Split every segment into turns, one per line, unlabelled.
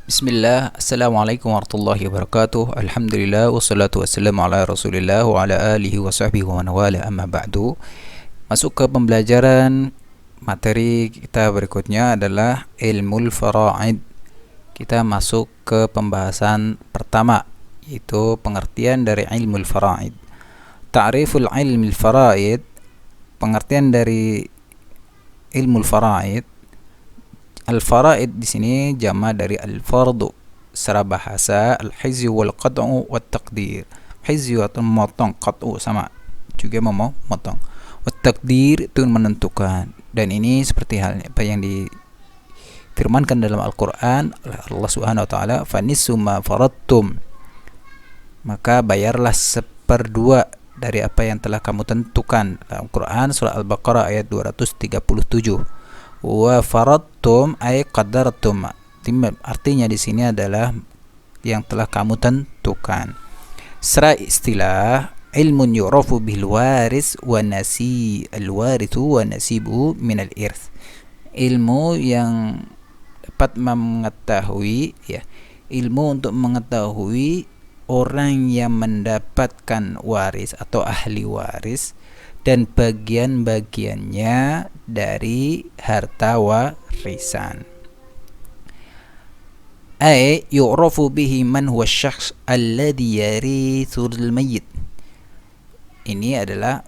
Bismillah, Assalamualaikum warahmatullahi wabarakatuh. Alhamdulillah, wassalatu wassalamu ala rasulillah wa ala alihi wa sahbihi wa man wala, amma ba'du. Masuk ke pembelajaran materi kita berikutnya adalah ilmul fara'id. Kita masuk ke pembahasan pertama, yaitu pengertian dari ilmul fara'id. Ta'riful ilmul fara'id, pengertian dari ilmul fara'id. Al-faraid di sini jama dari al-fardu. Secara bahasa al-hizyu wal qat'u wat taqdir. Hizyu atau memotong, qat'u sama juga memotong. Wat taqdir itu menentukan. Dan ini seperti halnya apa yang difirmankan dalam Al-Qur'an oleh Allah Subhanahu wa taala, "Fanissu ma faradtum." Maka bayarlah seperdua dari apa yang telah kamu tentukan. Dalam Al-Qur'an surah Al-Baqarah ayat 237. Wa faradtum ay qadartum. Artinya di sini adalah yang telah kamu tentukan. Secara istilah, ilmun yu'rafu bil waris wa nasi al-warithu wa nasibu min al-irth. Ilmu yang dapat mengetahui, ya, ilmu untuk mengetahui orang yang mendapatkan waris atau ahli waris dan bagian-bagiannya dari harta warisan. Ay yu'rafu bihi man huwa syakhs alladhi yarithul mayyit. Ini adalah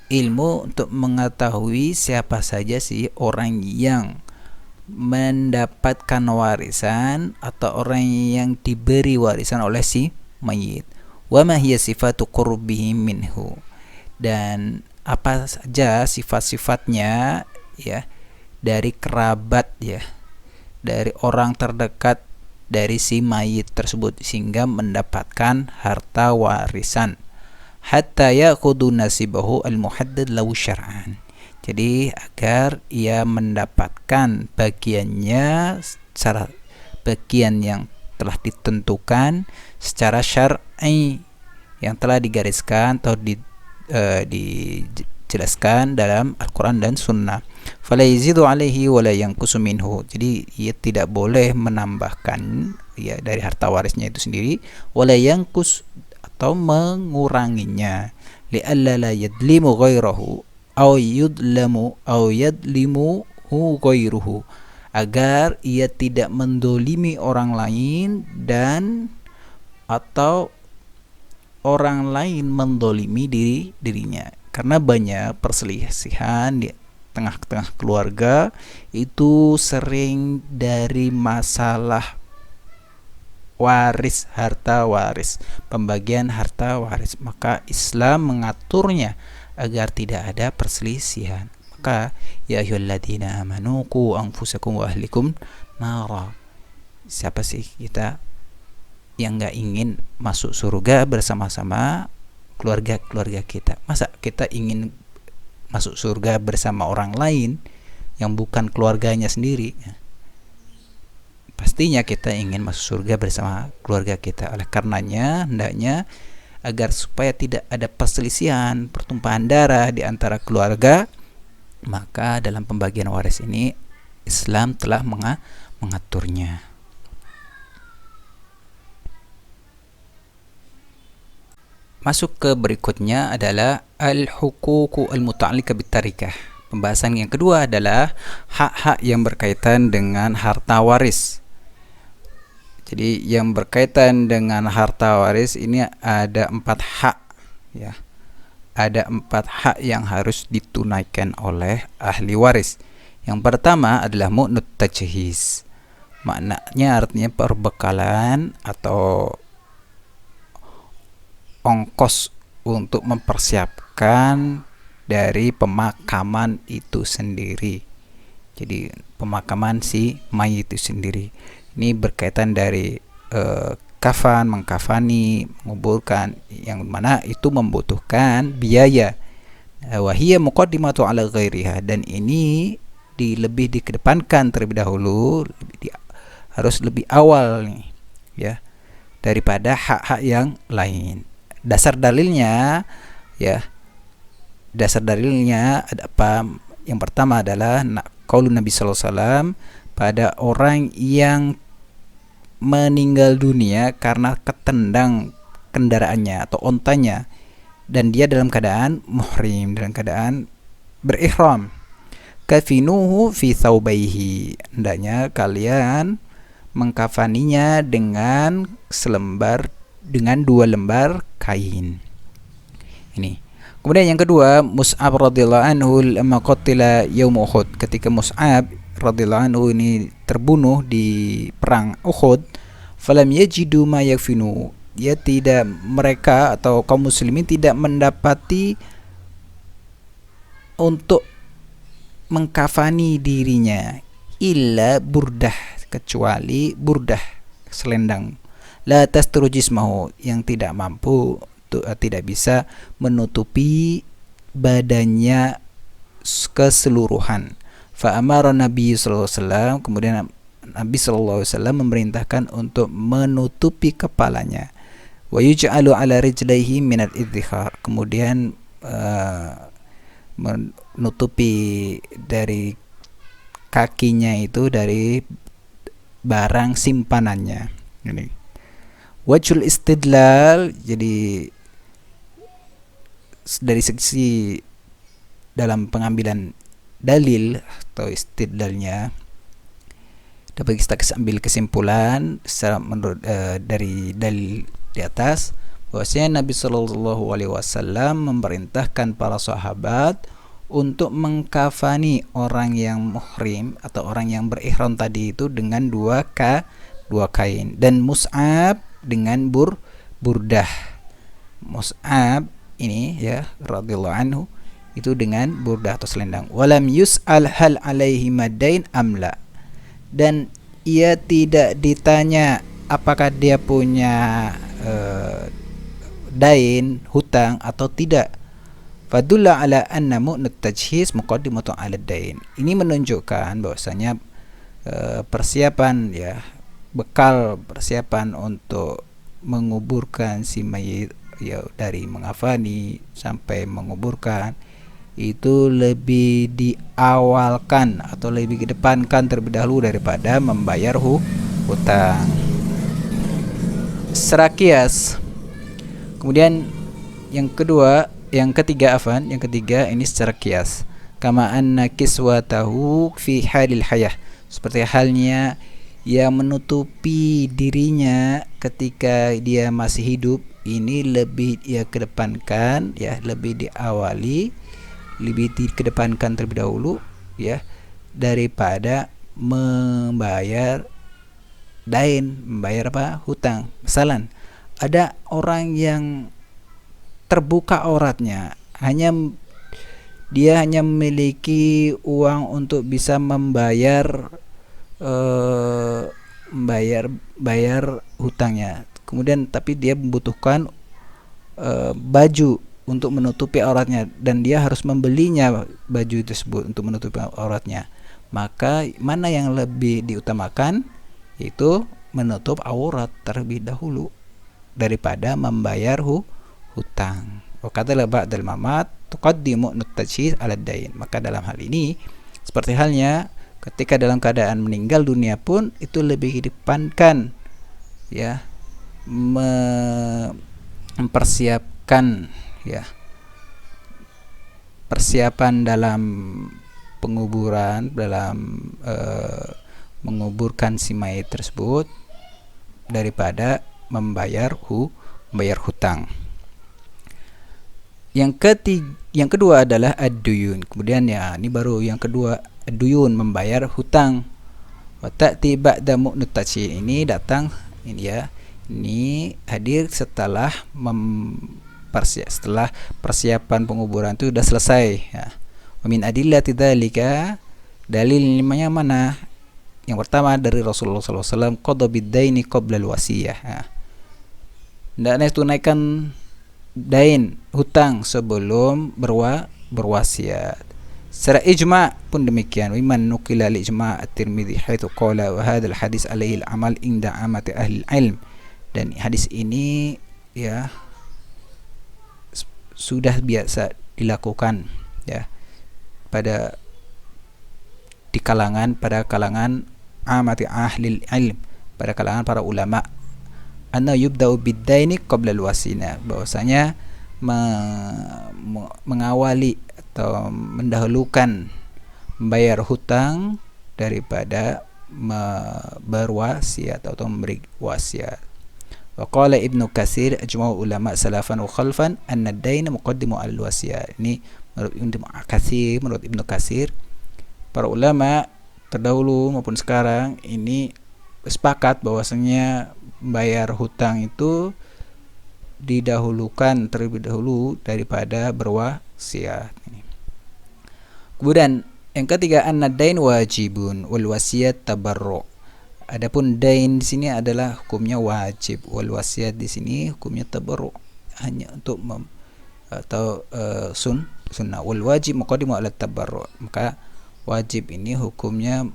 ilmu untuk mengetahui siapa saja sih orang yang mendapatkan warisan atau orang yang diberi warisan oleh si mayit. Wa ma hiya sifatu qurbihi minhu. Dan apa saja sifat-sifatnya, ya, dari kerabat, ya, dari orang terdekat dari si mayit tersebut sehingga mendapatkan harta warisan. Hatta ya'khudhu nasibahu al-muhaddad lahu syar'an. Jadi agar ia mendapatkan bagiannya secara bagian yang telah ditentukan secara syar'i, yang telah digariskan atau dijelaskan dalam Al-Quran dan Sunnah. Fala yazidu alaihi wala yanqusu minhu. Jadi ia tidak boleh menambahkan, ya, dari harta warisnya itu sendiri, wala yanqus atau menguranginya, li'alla la yadlimu ghairahu aw yudlamu aw yadlimuhu ghairuhu, agar ia tidak mendolimi orang lain dan atau orang lain mendolimi dirinya. Karena banyak perselisihan di tengah-tengah keluarga itu sering dari masalah waris, harta waris, pembagian harta waris. Maka Islam mengaturnya agar tidak ada perselisihan. Maka ya ayyuhalladzina amanu qu anfusakum wa ahlikum nara. Siapa sih kita yang nggak ingin masuk surga bersama-sama keluarga-keluarga kita? Masa kita ingin masuk surga bersama orang lain yang bukan keluarganya sendiri? Pastinya kita ingin masuk surga bersama keluarga kita. Oleh karenanya hendaknya agar supaya tidak ada perselisihan, pertumpahan darah di antara keluarga, maka dalam pembagian waris ini Islam telah mengaturnya. Masuk ke berikutnya adalah al-huququ al-muta'alliqah bitarikah. Pembahasan yang kedua adalah hak-hak yang berkaitan dengan harta waris. Jadi yang berkaitan dengan harta waris ini ada 4 hak, ya. Ada 4 hak yang harus ditunaikan oleh ahli waris. Yang pertama adalah mu'nut tajhiz. Maknanya artinya perbekalan atau ongkos untuk mempersiapkan dari pemakaman itu sendiri. Jadi pemakaman si mayit itu sendiri. Ini berkaitan dari kafan, mengkafani, menguburkan, yang mana itu membutuhkan biaya. Wa hiya muqaddimatu ala ghairiha, dan ini lebih dikedepankan terlebih dahulu, harus lebih awal nih, ya, daripada hak-hak yang lain. Dasar dalilnya, ya, dasar dalilnya ada apa? Yang pertama adalah qaulun Nabi sallallahu alaihi wasallam pada orang yang meninggal dunia karena ketendang kendaraannya atau ontanya, dan dia dalam keadaan muhrim, dalam keadaan berihram, kafinuhu fi thawbaihi, hendaknya kalian mengkafaninya dengan dua lembar kain. Ini. Kemudian yang kedua, Mus'ab radhiyallahu anhu lamma qutila yaum Uhud, ketika Mus'ab radhiyallahu anhu ini terbunuh di perang Uhud, falam yajidu ma yakfinu, mereka atau kaum muslimin tidak mendapati untuk mengkafani dirinya illa burdah, kecuali burdah, selendang, la tasturu jismahu, yang tidak mampu, tidak bisa menutupi badannya keseluruhan. Fa amara Nabi sallallahu alaihi wasallam, kemudian Nabi sallallahu alaihi wasallam memerintahkan untuk menutupi kepalanya. Wa yuj'alu ala rijlaihi min al-idhikhar, kemudian menutupi dari kakinya itu dari barang simpanannya. Ini wajhul istidlal, jadi dari sisi dalam pengambilan dalil atau istidlalnya dapat kita ambil kesimpulan secara menurut dari dalil di atas, bahwasanya Nabi Shallallahu Alaihi Wasallam memerintahkan para sahabat untuk mengkafani orang yang muhrim atau orang yang berihram tadi itu dengan dua kain, dan Mus'ab dengan burdah. Mus'ab ini ya radhiyallahu anhu itu dengan burdah atau selendang. Walam yus'al hal alaihi madain amla, dan ia tidak ditanya apakah dia punya dain, hutang atau tidak. Fadulla ala anna mu'nat tajhiz muqaddimatun ala dain. Ini menunjukkan bahwasanya persiapan ya, bekal persiapan untuk menguburkan si mayit ya, dari mengafani sampai menguburkan itu lebih diawalkan atau lebih kedepankan terlebih dahulu daripada membayar hutang. Secara kias. Kemudian yang ketiga ini secara kias. Kama anna kiswatahu fi halil hayah, seperti halnya yang menutupi dirinya ketika dia masih hidup, ini lebih dia kedepankan ya, lebih diawali, lebih dikedepankan terlebih dahulu ya daripada membayar dain, membayar hutang. Misalnya ada orang yang terbuka auratnya, dia hanya memiliki uang untuk bisa membayar bayar hutangnya. Kemudian tapi dia membutuhkan baju untuk menutupi auratnya, dan dia harus membelinya baju tersebut untuk menutupi auratnya. Maka mana yang lebih diutamakan? Itu menutup aurat terlebih dahulu daripada membayar hutang. Kata ba'dal mamat tuqaddimu nutajhiz 'ala dain. Maka dalam hal ini seperti halnya ketika dalam keadaan meninggal dunia pun itu lebih didepankan ya, mempersiapkan ya, persiapan dalam penguburan, dalam menguburkan si mayit tersebut daripada membayar hutang. Yang kedua adalah ad-duyun. Kemudian ya, ini baru yang kedua, ad-duyun, membayar hutang. Wa ta'ti ba'da mu'nat tajhiz, ini datang ini ya, ini hadir setelah setelah persiapan penguburan itu sudah selesai ya. Wa min adillati dzalika, dalil yang mana? Yang pertama dari Rasulullah SAW, qada bid-daini qabla al-wasiyah ya. Hendaknya tunaikan dain, hutang sebelum berwasiat. Secara ijma' pun demikian. Wiman nukila al-ijma' at-Tirmidzi haitsu qala wa hadzal hadis alaihi al-amal inda amati ahli al-ilm. Dan hadis ini ya sudah biasa dilakukan ya pada kalangan amati ahli ilm, pada kalangan para ulama, anna yubda'u bid-daini qabla al-wasina, bahwasanya mengawali atau mendahulukan membayar hutang daripada berwasiat atau memberi wasiat. Wa qala Ibnu Katsir ajma'u ulama salafan wa khalfan anna ad-dain muqaddimu al-wasiyat. Ini menurut Ibnu Katsir, para ulama terdahulu maupun sekarang ini sepakat bahwasanya bayar hutang itu didahulukan terlebih dahulu daripada berwasiat. Kemudian yang ketiga, an-dain wajibun wal wasiyat tabarru. Adapun dain di sini adalah hukumnya wajib, wal wasiat di sini hukumnya tabarru, hanya untuk sunnah. Wal wajib muqaddimu ala tabarru. Maka wajib ini hukumnya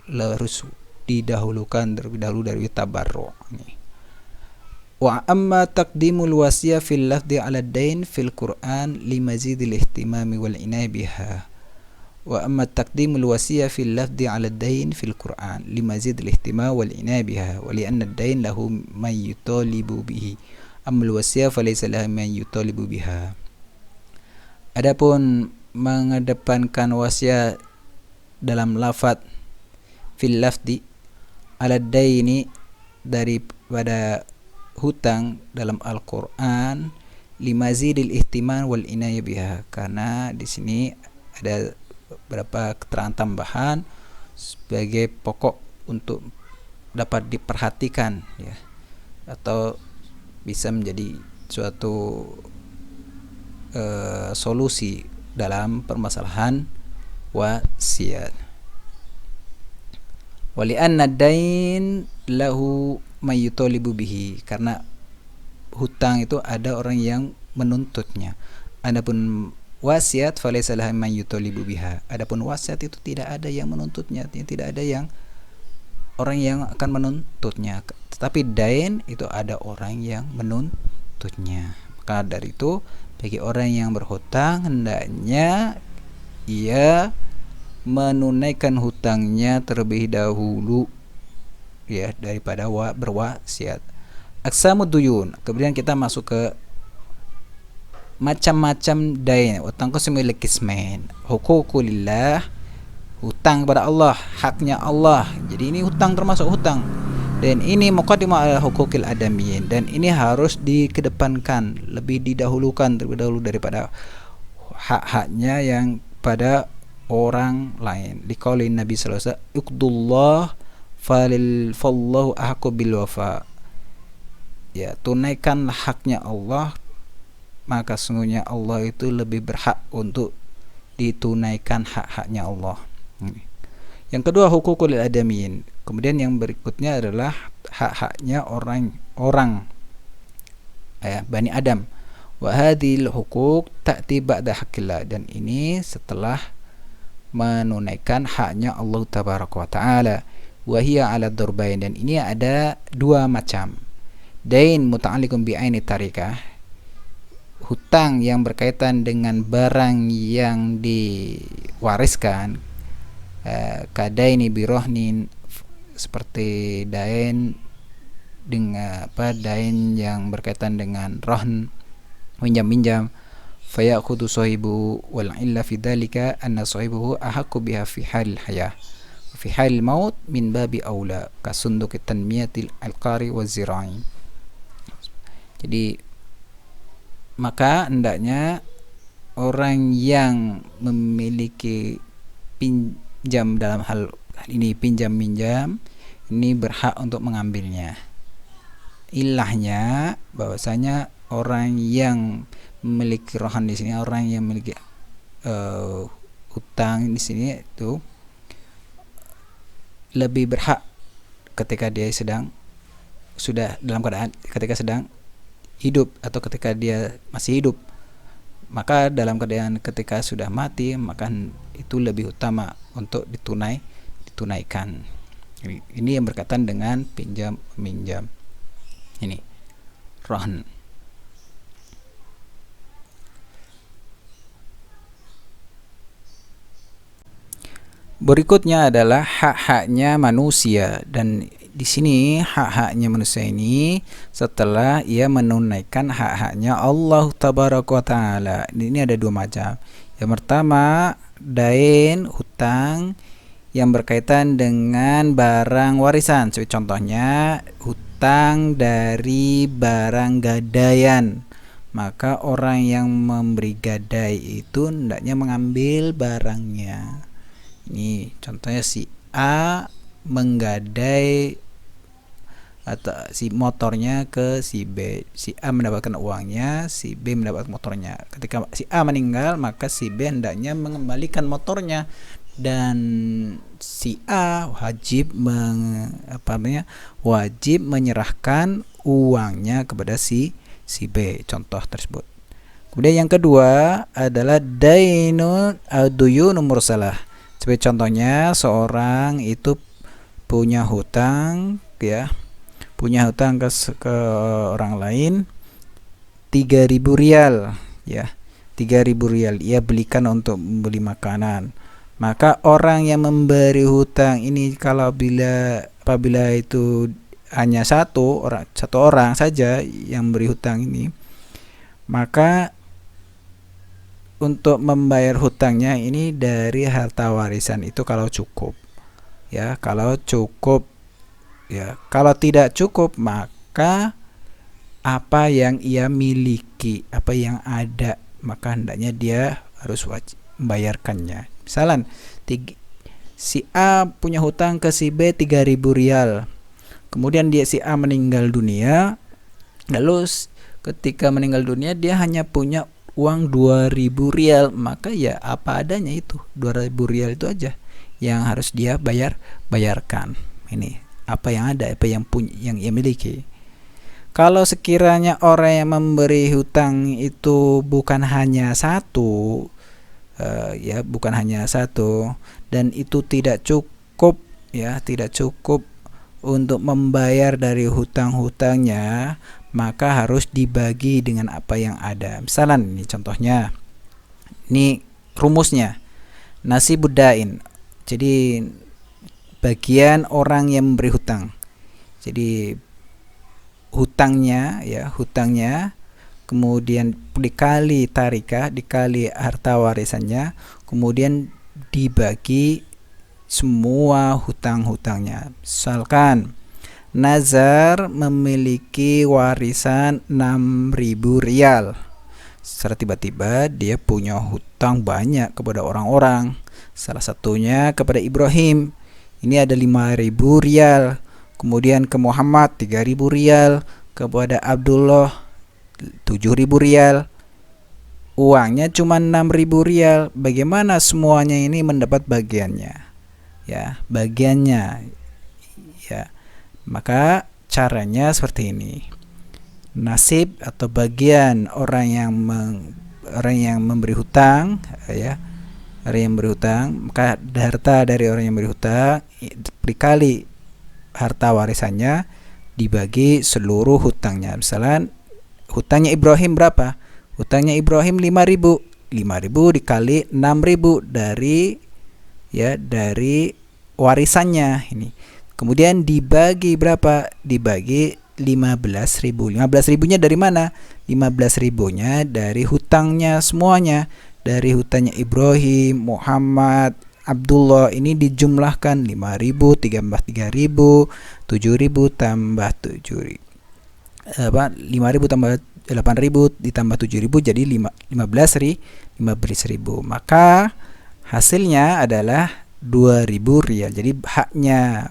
harus didahulukan terlebih dahulu dari tabarru. Wa amma taqdimul wasiyah fil lafzi ala dain fil Qur'an limazidil ihtimami wal inaya biha. Wa amma taqdimul wasiyah fil lafzi ala dain fil Qur'an limazidil ihtimam wal inaya biha wa li anna ad-dain lahu man yutalibu bihi amma al-wasiyah falaysa lahu man yutalibu biha. Adapun mengedepankan wasiat dalam lafaz fil lafzi ala daini daripada hutang dalam Al-Qur'an limazidil ihtimam wal inaya biha, karena di sini ada beberapa keterangan tambahan sebagai pokok untuk dapat diperhatikan, ya, atau bisa menjadi suatu solusi dalam permasalahan wasiat. Wali anna dain lahu may yutalibu bihi, karena hutang itu ada orang yang menuntutnya. Adapun wasiat falaysa lahu man yutalibu biha. Adapun wasiat itu tidak ada yang menuntutnya, tidak ada yang orang yang akan menuntutnya. Tetapi dain itu ada orang yang menuntutnya. Maka dari itu bagi orang yang berhutang hendaknya ia menunaikan hutangnya terlebih dahulu, ya, daripada berwasiat. Aqsamud duyun. Kemudian kita masuk ke macam-macam dain. Hutang qismul qismain. Huququlillah, hutang kepada Allah, haknya Allah. Jadi ini hutang termasuk hutang. Dan ini muqaddimu ala huquqil adamiyyin, dan ini harus dikedepankan, lebih didahulukan terlebih dahulu daripada hak-haknya yang pada orang lain. Liqaulin Nabi sallallahu alaihi wasallam, "Uqdullah fallahu ahqqu bil wafa." Ya, tunaikan haknya Allah, maka sungguhnya Allah itu lebih berhak untuk ditunaikan hak-haknya Allah. Yang kedua, huququl adamiyyin. Kemudian yang berikutnya adalah hak-haknya orang Bani Adam. Wa hadhil huquq ta'ti ba'da haqqillah, dan ini setelah menunaikan haknya Allah tabaraka wa taala. Wa hiya 'ala darbain, dan ini ada dua macam. Dain muta'alliqun bi aini tarikah, hutang yang berkaitan dengan barang yang diwariskan, kadaini birohnin, seperti dain dengan dain yang berkaitan dengan rohn, minjam-minjam. Fayakhudhu sahibu wal illa fi dzalika anna sahibuhu ahaqqu biha fi halil hayah fi halil maut min babi aula kasunduq tanmiyatil alqari waz-zira'i. Jadi maka hendaknya orang yang memiliki pinjam, dalam hal ini pinjam-minjam, ini berhak untuk mengambilnya. Ilahnya bahwasanya orang yang memiliki rohan di sini, orang yang memiliki hutang di sini itu lebih berhak ketika dia sudah dalam keadaan ketika sedang hidup atau ketika dia masih hidup. Maka dalam keadaan ketika sudah mati, maka itu lebih utama untuk ditunaikan. Ini yang berkaitan dengan pinjam minjam. Ini rohan. Berikutnya adalah hak-haknya manusia, dan di sini hak-haknya manusia ini setelah ia menunaikan hak-haknya Allah tabaraka wa taala. Ini ada dua macam. Yang pertama, dain, hutang yang berkaitan dengan barang warisan. Contohnya hutang dari barang gadaian. Maka orang yang memberi gadai itu hendaknya mengambil barangnya. Ini contohnya si A menggadai atau si motornya ke si B. Si A mendapatkan uangnya, si B mendapat motornya. Ketika si A meninggal, maka si B hendaknya mengembalikan motornya dan si A wajib wajib menyerahkan uangnya kepada si B. Contoh tersebut. Kemudian yang kedua adalah dainun aduyun mursalah. Seperti contohnya seorang itu punya hutang punya hutang ke orang lain 3.000 rial ya. 3.000 rial ia belikan untuk membeli makanan. Maka orang yang memberi hutang ini apabila itu hanya satu orang saja yang memberi hutang ini, maka untuk membayar hutangnya ini dari harta warisan itu kalau cukup ya. Kalau tidak cukup, maka apa yang ia miliki, apa yang ada, maka hendaknya dia harus wajib membayarkannya. Misalnya si A punya hutang ke si B 3.000 rial. Kemudian si A meninggal dunia. Lalu ketika meninggal dunia dia hanya punya uang 2.000 rial, maka ya apa adanya itu 2.000 rial itu aja yang harus dia bayarkan. Ini apa yang ada, apa yang ia miliki. Kalau sekiranya orang yang memberi hutang itu bukan hanya satu dan itu tidak cukup untuk membayar dari hutang-hutangnya, maka harus dibagi dengan apa yang ada. Misalnya ini contohnya, ini rumusnya nasibud dain. Jadi bagian orang yang memberi hutang. Jadi hutangnya kemudian dikali tarikah, dikali harta warisannya, kemudian dibagi semua hutang-hutangnya. Misalkan Nazar memiliki warisan 6.000 rial. Secara tiba-tiba dia punya hutang banyak kepada orang-orang. Salah satunya kepada Ibrahim. Ini ada 5.000 rial. Kemudian ke Muhammad 3.000 rial. Kepada Abdullah 7.000 rial. Uangnya cuma 6.000 rial. Bagaimana semuanya ini mendapat bagiannya? Maka caranya seperti ini. Nasib atau bagian orang yang memberi hutang maka harta dari orang yang memberi hutang dikali harta warisannya dibagi seluruh hutangnya. Misalnya hutangnya Ibrahim berapa? Hutangnya Ibrahim 5.000 dikali 6.000 dari warisannya ini. Kemudian dibagi berapa? Dibagi 15.000. 15.000-nya dari mana? 15.000-nya dari hutangnya semuanya. Dari hutangnya Ibrahim, Muhammad, Abdullah ini dijumlahkan 5.000 tambah 3.000, 7.000 tambah 7.000. 5.000 tambah 8.000 ditambah 7.000 jadi 15.000. Maka hasilnya adalah 2.000 rial. Jadi haknya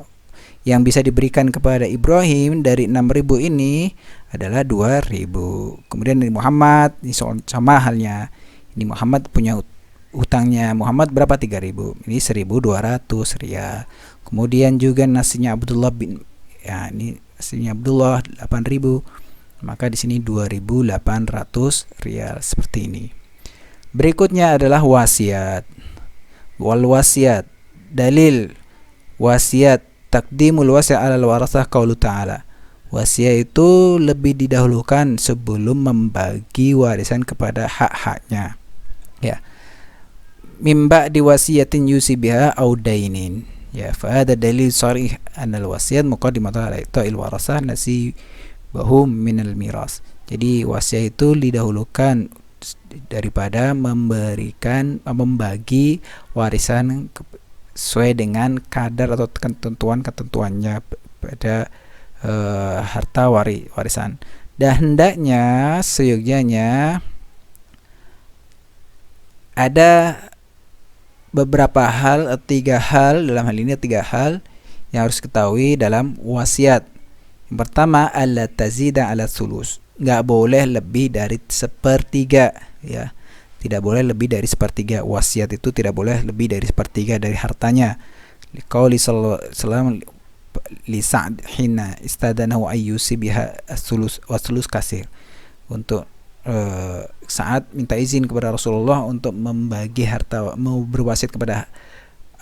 yang bisa diberikan kepada Ibrahim dari 6.000 ini adalah 2.000. Kemudian dari Muhammad ini sama halnya. Ini Muhammad punya hutangnya Muhammad berapa? 3.000. Ini 1.200 rial. Kemudian juga nasinya Abdullah ini nasinya Abdullah 8.000. Maka di sini 2.800 rial seperti ini. Berikutnya adalah wasiat. Wal wasiat. Dalil wasiat taqdimul wasiat 'alal warasah qaulu ta'ala. Wasiat itu lebih didahulukan sebelum membagi warisan kepada hak-haknya. Ya. Mimba diwasiyatin yusibiha au dainin. Ya, fahada dalil sharih anna al-wasiyat muqaddimatan ala i'ta'il warasah nasibahum minal miras. Jadi wasiat itu didahulukan daripada membagi warisan sesuai dengan kadar atau ketentuannya pada harta warisan. Dan hendaknya seyogyanya ada beberapa hal, tiga hal yang harus ketahui dalam wasiat. Yang pertama, alla tazida ala sulus, nggak boleh lebih dari sepertiga, ya. Tidak boleh lebih dari sepertiga. Wasiat itu tidak boleh lebih dari sepertiga dari hartanya. Liqauli sallallahu alaihi wasallam li Sa'd hina istadanahu ayyusi biha as-sulus wa sulus kasir. Untuk saat minta izin kepada Rasulullah untuk membagi harta, mau berwasiat kepada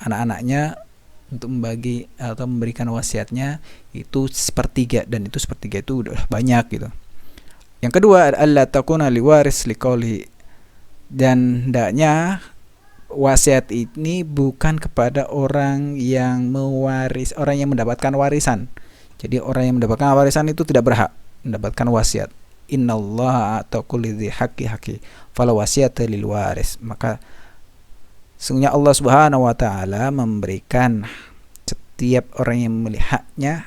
anak-anaknya untuk membagi atau memberikan wasiatnya itu sepertiga, dan itu sepertiga itu udah banyak gitu. Yang kedua, alla takuna liwaris liqauli, dan hendaknya wasiat ini bukan kepada orang yang mendapatkan warisan. Jadi orang yang mendapatkan warisan itu tidak berhak mendapatkan wasiat. Innallaha a'ta kulli dzi haqqi fala wasiyata lil waris. Maka sesungguhnya Allah Subhanahu wa taala memberikan setiap orang yang memiliki haknya.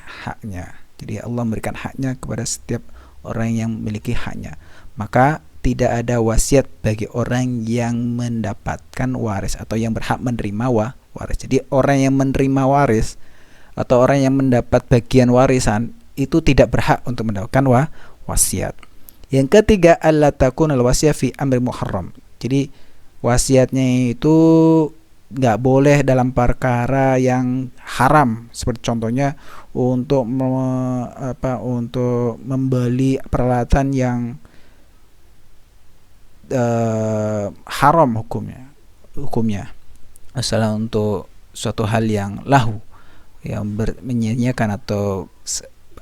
Jadi Allah memberikan haknya kepada setiap orang yang memiliki haknya. Maka tidak ada wasiat bagi orang yang mendapatkan waris atau yang berhak menerima waris. Jadi orang yang menerima waris atau orang yang mendapat bagian warisan itu tidak berhak untuk mendapatkan wasiat. Yang ketiga, alla takunal wasiyah fi amri muharram. Jadi wasiatnya itu nggak boleh dalam perkara yang haram, seperti contohnya untuk membeli peralatan yang haram hukumnya. Masalah untuk suatu hal yang lahu, yang menyanyiakan atau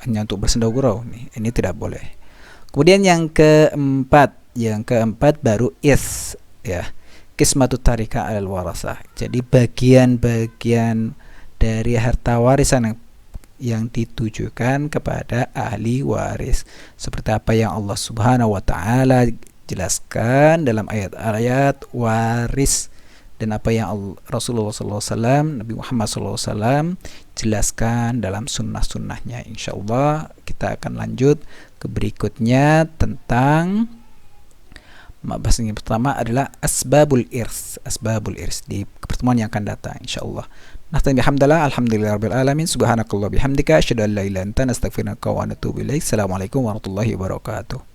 hanya untuk bersenda gurau, ini tidak boleh. Kemudian yang keempat baru ya, qismatut tarika alal warasah. Jadi bagian-bagian dari harta warisan yang ditujukan kepada ahli waris, seperti apa yang Allah Subhanahu wa taala jelaskan dalam ayat-ayat waris, dan apa yang Rasulullah SAW, Nabi Muhammad SAW jelaskan dalam sunnah-sunnahnya. Insyaallah kita akan lanjut ke berikutnya tentang bahas yang pertama adalah asbabul irs di pertemuan yang akan datang insyaallah. Alhamdulillahirabbil alamin, subhanakallah bihamdika asyhadu an la ilaha illa anta astaghfiruka wa atubu ilaik. Assalamualaikum warahmatullahi wabarakatuh.